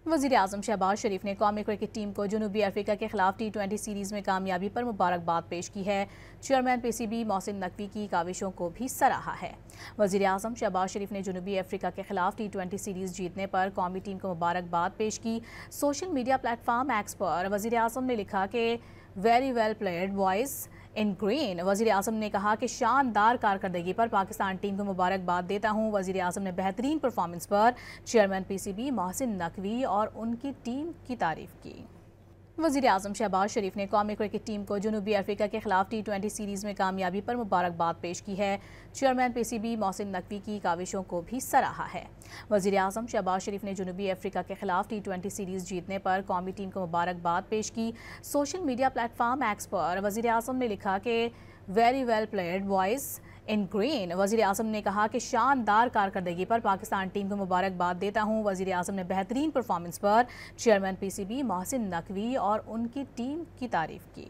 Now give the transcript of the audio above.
वज़ीर-ए-आज़म शहबाज शरीफ ने कौमी क्रिकेट टीम को जनूबी अफ्रीका के खिलाफ T20 सीरीज़ में कामयाबी पर मुबारकबाद पेश की है। चेयरमैन PCB मोहसिन नकवी की काविशों को भी सराहा है। वज़ीर-ए-आज़म शहबाज शरीफ ने जनूबी अफ्रीका के खिलाफ T20 सीरीज़ जीतने पर कौमी टीम को मुबारकबाद पेश की। सोशल मीडिया प्लेटफॉर्म एक्स पर वज़ीर-ए-आज़म ने लिखा कि very well played boys in green. वज़ीर-ए-आज़म ने कहा कि शानदार कारकर्दगी पर पाकिस्तान टीम को मुबारकबाद देता हूँ। वज़ीर-ए-आज़म ने बेहतरीन परफॉर्मेंस पर चेयरमैन PCB मोहसिन नकवी और उनकी टीम की तारीफ की। वज़ीर-ए-आज़म शहबाज शरीफ ने कौमी क्रिकेट टीम को जनूबी अफ्रीका के खिलाफ T20 सीरीज़ में कामयाबी पर मुबारकबाद पेश की है। चेयरमैन PCB मोहसिन नकवी की काविशों को भी सराहा है। वज़ीर-ए-आज़म शहबाज शरीफ ने जनूबी अफ्रीका के खिलाफ T20 सीरीज़ जीतने पर कौमी टीम को मुबारकबाद पेश की। सोशल मीडिया प्लेटफॉर्म एक्स पर वज़ीर-ए-आज़म ने लिखा कि very well played boys in green. वज़ीर-ए-आज़म ने कहा कि शानदार कारकर्दगी पर पाकिस्तान टीम को मुबारकबाद देता हूँ। वज़ीर-ए-आज़म ने बेहतरीन परफॉर्मेंस पर चेयरमैन PCB मोहसिन नकवी और उनकी टीम की तारीफ की।